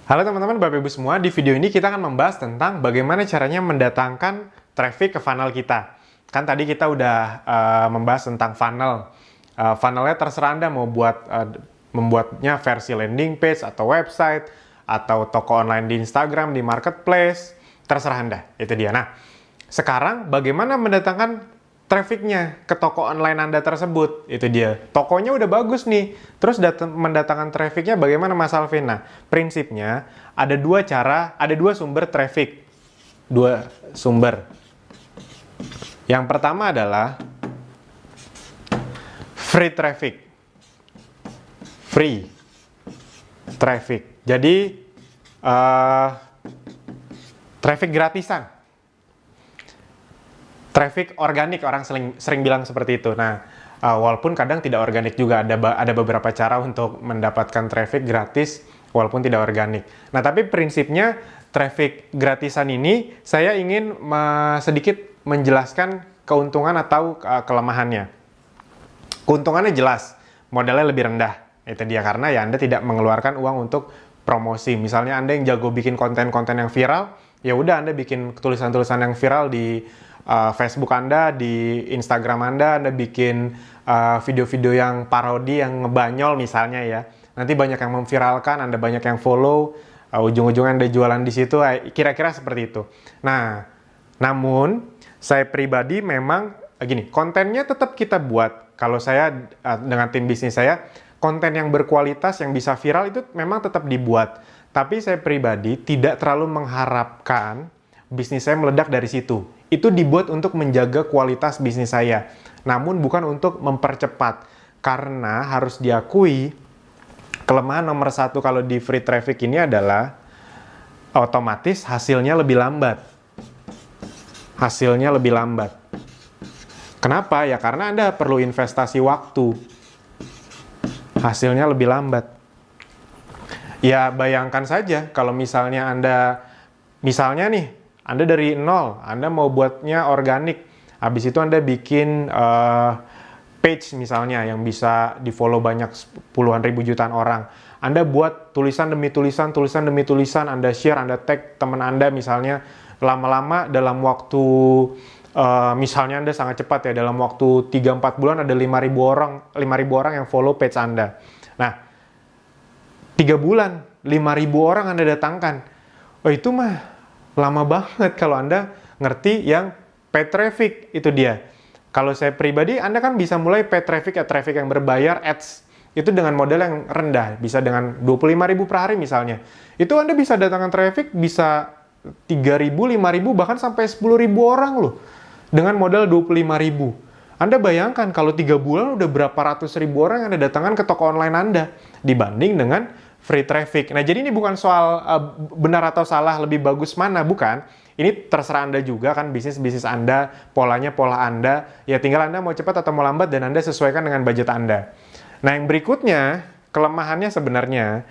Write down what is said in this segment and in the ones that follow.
Halo teman-teman, Bapak Ibu semua. Di video ini kita akan membahas tentang bagaimana caranya mendatangkan traffic ke funnel kita. Kan tadi kita udah membahas tentang funnel. Funnelnya terserah Anda mau membuatnya versi landing page atau website atau toko online di Instagram, di marketplace, terserah Anda. Itu dia. Nah, sekarang bagaimana mendatangkan trafficnya ke toko online Anda tersebut? Itu dia. Tokonya udah bagus nih. Terus mendatangkan trafficnya bagaimana Mas Alvin? Nah, prinsipnya ada dua cara, ada dua sumber traffic. Dua sumber. Yang pertama adalah free traffic. Free traffic. Jadi, traffic gratisan. Traffic organik, orang sering bilang seperti itu. Nah, walaupun kadang tidak organik juga, ada beberapa cara untuk mendapatkan traffic gratis walaupun tidak organik. Nah, tapi prinsipnya traffic gratisan ini saya ingin sedikit menjelaskan keuntungan atau kelemahannya. Keuntungannya jelas, modalnya lebih rendah. Itu dia, karena ya Anda tidak mengeluarkan uang untuk promosi. Misalnya Anda yang jago bikin konten-konten yang viral, ya udah Anda bikin tulisan-tulisan yang viral di Facebook Anda, di Instagram Anda bikin video-video yang parodi, yang ngebanyol misalnya ya. Nanti banyak yang memviralkan, Anda banyak yang follow, ujung-ujungnya Anda jualan di situ, kira-kira seperti itu. Nah, namun saya pribadi memang gini, kontennya tetap kita buat. Kalau saya dengan tim bisnis saya, konten yang berkualitas, yang bisa viral itu memang tetap dibuat. Tapi saya pribadi tidak terlalu mengharapkan bisnis saya meledak dari situ. Itu dibuat untuk menjaga kualitas bisnis saya. Namun bukan untuk mempercepat. Karena harus diakui, kelemahan nomor satu kalau di free traffic ini adalah otomatis hasilnya lebih lambat. Hasilnya lebih lambat. Kenapa? Ya karena Anda perlu investasi waktu. Hasilnya lebih lambat. Ya bayangkan saja kalau misalnya misalnya nih, Anda dari nol, Anda mau buatnya organik. Habis itu Anda bikin page misalnya yang bisa di-follow banyak puluhan ribu jutaan orang. Anda buat tulisan demi tulisan, tulisan demi tulisan, Anda share, Anda tag teman Anda misalnya. Lama-lama dalam waktu, misalnya Anda sangat cepat ya, dalam waktu 3-4 bulan ada 5.000 orang yang follow page Anda. Nah, 3 bulan, 5.000 orang Anda datangkan. Oh itu mah lama banget kalau Anda ngerti yang paid traffic, itu dia. Kalau saya pribadi, Anda kan bisa mulai paid traffic, traffic yang berbayar, ads. Itu dengan modal yang rendah, bisa dengan 25.000 per hari misalnya. Itu Anda bisa datangkan traffic, bisa 3.000, 5.000, bahkan sampai 10.000 orang loh. Dengan modal 25.000. Anda bayangkan kalau 3 bulan udah berapa ratus ribu orang yang Anda datangkan ke toko online Anda. Dibanding dengan free traffic. Nah, jadi ini bukan soal benar atau salah, lebih bagus mana, bukan. Ini terserah Anda juga kan, bisnis Anda, polanya pola Anda. Ya tinggal Anda mau cepat atau mau lambat dan Anda sesuaikan dengan budget Anda. Nah, yang berikutnya, kelemahannya sebenarnya,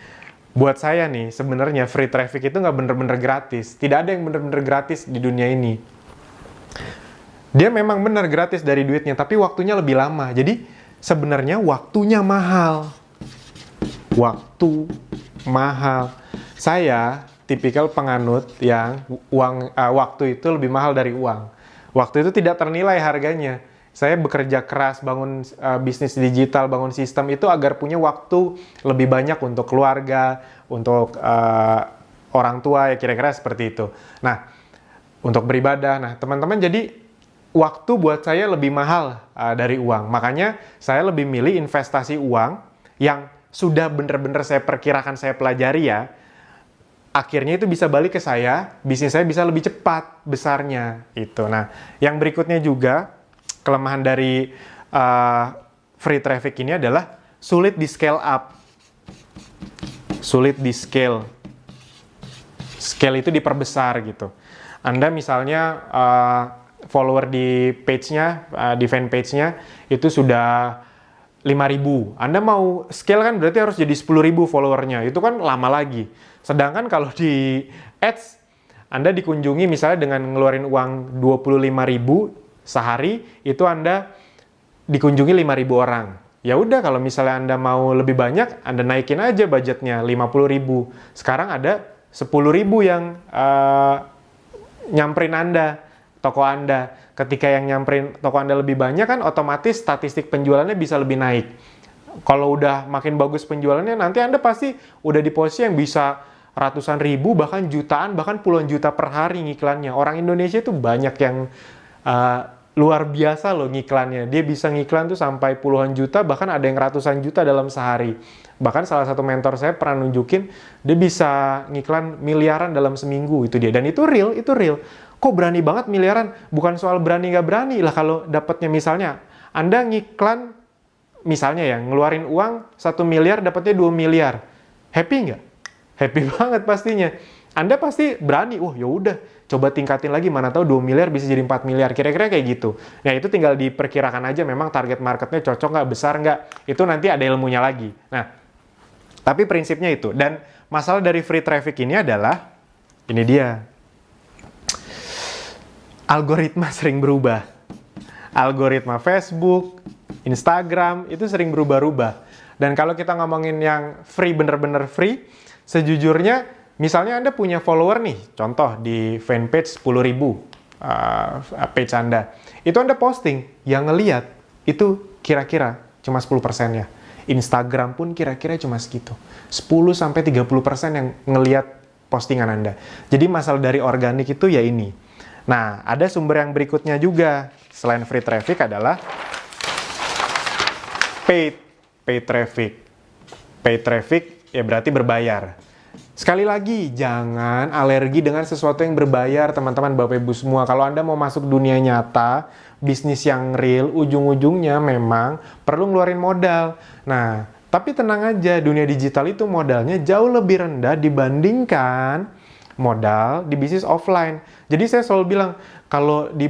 buat saya nih, sebenarnya free traffic itu nggak bener-bener gratis. Tidak ada yang bener-bener gratis di dunia ini. Dia memang benar gratis dari duitnya, tapi waktunya lebih lama. Jadi, sebenarnya waktunya mahal. Waktu mahal. Saya tipikal penganut yang waktu itu lebih mahal dari uang. Waktu itu tidak ternilai harganya. Saya bekerja keras bangun bisnis digital, bangun sistem itu agar punya waktu lebih banyak untuk keluarga, untuk orang tua, ya kira-kira seperti itu. Nah, untuk beribadah. Nah, teman-teman, jadi waktu buat saya lebih mahal dari uang. Makanya saya lebih milih investasi uang yang sudah bener-bener saya perkirakan, saya pelajari ya, akhirnya itu bisa balik ke saya, bisnis saya bisa lebih cepat besarnya. Itu. Nah, yang berikutnya juga, kelemahan dari free traffic ini adalah sulit di scale up. Sulit di scale. Scale itu diperbesar gitu. Anda misalnya follower di page-nya, di fanpage-nya, itu sudah 5.000. Anda mau scale kan berarti harus jadi 10.000 followernya. Itu kan lama lagi. Sedangkan kalau di ads, Anda dikunjungi misalnya dengan ngeluarin uang 25.000 sehari, itu Anda dikunjungi 5.000 orang. Ya udah, kalau misalnya Anda mau lebih banyak, Anda naikin aja budgetnya 50.000. Sekarang ada 10.000 yang nyamperin Anda, toko Anda. Ketika yang nyamperin toko Anda lebih banyak kan otomatis statistik penjualannya bisa lebih naik. Kalau udah makin bagus penjualannya, nanti Anda pasti udah di posisi yang bisa ratusan ribu, bahkan jutaan, bahkan puluhan juta per hari ngiklannya. Orang Indonesia itu banyak yang luar biasa loh ngiklannya. Dia bisa ngiklan tuh sampai puluhan juta, bahkan ada yang ratusan juta dalam sehari. Bahkan salah satu mentor saya pernah nunjukin, dia bisa ngiklan miliaran dalam seminggu, itu dia. Dan itu real, itu real. Kok berani banget miliaran? Bukan soal berani nggak berani lah, kalau dapatnya misalnya, Anda ngiklan, misalnya ya, ngeluarin uang 1 miliar, dapatnya 2 miliar. Happy nggak? Happy banget pastinya. Anda pasti berani, ya udah, coba tingkatin lagi, mana tahu 2 miliar bisa jadi 4 miliar, kira-kira kayak gitu. Nah, itu tinggal diperkirakan aja memang target marketnya cocok nggak, besar nggak, itu nanti ada ilmunya lagi. Nah, tapi prinsipnya itu. Dan masalah dari free traffic ini adalah, ini dia, algoritma sering berubah. Algoritma Facebook, Instagram, itu sering berubah-ubah. Dan kalau kita ngomongin yang free, bener-bener free, sejujurnya, misalnya Anda punya follower nih, contoh di fanpage 10.000 page Anda. Itu Anda posting, yang ngeliat itu kira-kira cuma 10%-nya. Instagram pun kira-kira cuma segitu. 10-30% yang ngeliat postingan Anda. Jadi masalah dari organik itu ya ini. Nah, ada sumber yang berikutnya juga, selain free traffic adalah paid traffic. Paid traffic ya berarti berbayar. Sekali lagi, jangan alergi dengan sesuatu yang berbayar, teman-teman, Bapak Ibu semua. Kalau Anda mau masuk dunia nyata, bisnis yang real, ujung-ujungnya memang perlu ngeluarin modal. Nah, tapi tenang aja, dunia digital itu modalnya jauh lebih rendah dibandingkan modal di bisnis offline. Jadi saya selalu bilang, kalau di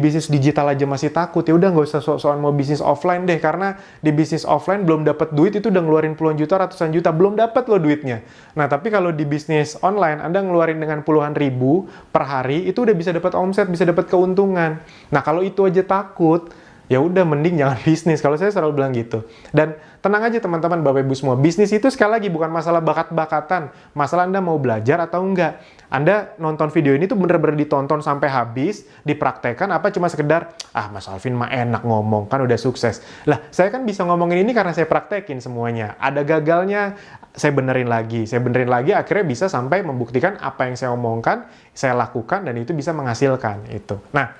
bisnis digital aja masih takut, ya udah nggak usah sok-sokan mau bisnis offline deh, karena di bisnis offline belum dapat duit itu udah ngeluarin puluhan juta, ratusan juta, belum dapat loh duitnya. Nah, tapi kalau di bisnis online Anda ngeluarin dengan puluhan ribu per hari, itu udah bisa dapat omset, bisa dapat keuntungan. Nah, kalau itu aja takut, ya udah mending jangan bisnis. Kalau saya selalu bilang gitu. Dan tenang aja teman-teman, Bapak Ibu semua, bisnis itu sekali lagi bukan masalah bakat-bakatan, masalah Anda mau belajar atau enggak. Anda nonton video ini tuh bener-bener ditonton sampai habis, dipraktekkan, apa cuma sekedar, Mas Alvin mah enak ngomong, kan udah sukses. Lah, saya kan bisa ngomongin ini karena saya praktekin semuanya. Ada gagalnya, saya benerin lagi, akhirnya bisa sampai membuktikan apa yang saya omongkan, saya lakukan, dan itu bisa menghasilkan itu. Nah,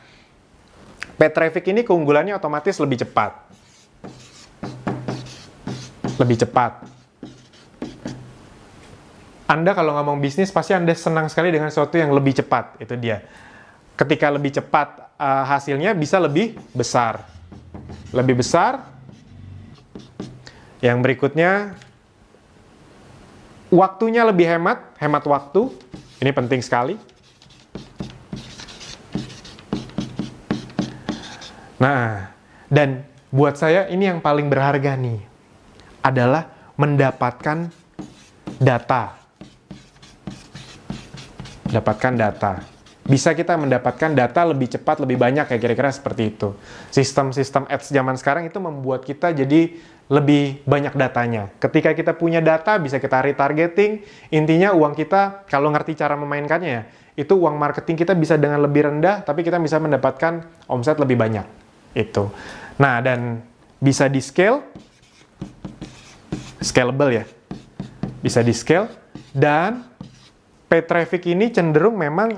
paid traffic ini keunggulannya otomatis lebih cepat. Lebih cepat. Anda kalau ngomong bisnis, pasti Anda senang sekali dengan sesuatu yang lebih cepat. Itu dia. Ketika lebih cepat, hasilnya bisa lebih besar. Lebih besar. Yang berikutnya, waktunya lebih hemat waktu. Ini penting sekali. Nah, dan buat saya ini yang paling berharga nih, adalah mendapatkan data. Dapatkan data. Bisa kita mendapatkan data lebih cepat, lebih banyak, ya kira-kira seperti itu. Sistem-sistem ads zaman sekarang itu membuat kita jadi lebih banyak datanya. Ketika kita punya data, bisa kita retargeting. Intinya uang kita, kalau ngerti cara memainkannya ya, itu uang marketing kita bisa dengan lebih rendah, tapi kita bisa mendapatkan omset lebih banyak. Itu. Nah, dan bisa di-scale, scalable ya. Bisa di-scale, dan paid traffic ini cenderung memang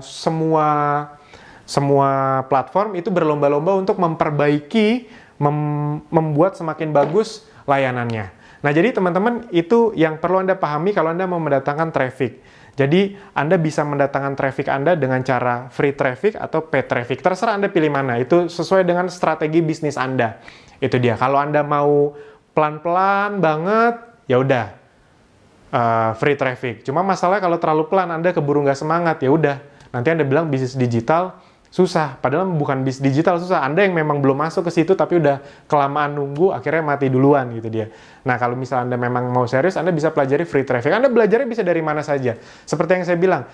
semua platform itu berlomba-lomba untuk memperbaiki, membuat semakin bagus layanannya. Nah, jadi teman-teman, itu yang perlu Anda pahami kalau Anda mau mendatangkan traffic. Jadi, Anda bisa mendatangkan traffic Anda dengan cara free traffic atau paid traffic. Terserah Anda pilih mana. Itu sesuai dengan strategi bisnis Anda. Itu dia. Kalau Anda mau pelan-pelan banget, ya udah free traffic. Cuma masalahnya kalau terlalu pelan, Anda keburu nggak semangat, ya udah. Nanti Anda bilang bisnis digital susah. Padahal bukan bisnis digital susah. Anda yang memang belum masuk ke situ, tapi udah kelamaan nunggu, akhirnya mati duluan gitu dia. Nah, kalau misalnya Anda memang mau serius, Anda bisa pelajari free traffic. Anda belajarnya bisa dari mana saja. Seperti yang saya bilang,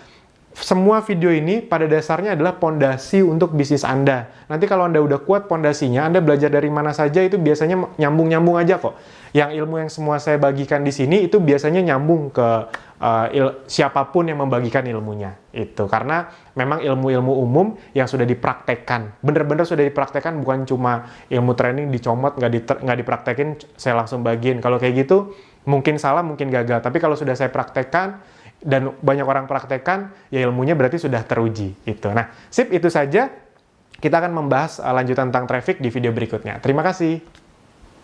semua video ini pada dasarnya adalah pondasi untuk bisnis Anda. Nanti kalau Anda udah kuat pondasinya, Anda belajar dari mana saja itu biasanya nyambung-nyambung aja kok. Yang ilmu yang semua saya bagikan di sini itu biasanya nyambung ke siapapun yang membagikan ilmunya. Itu karena memang ilmu-ilmu umum yang sudah dipraktekkan. Bener-bener sudah dipraktekkan, bukan cuma ilmu training dicomot, nggak dipraktekin, saya langsung bagiin. Kalau kayak gitu, mungkin salah, mungkin gagal. Tapi kalau sudah saya praktekkan, dan banyak orang praktekkan, ya ilmunya berarti sudah teruji. Itu. Nah, sip, itu saja. Kita akan membahas lanjutan tentang traffic di video berikutnya. Terima kasih.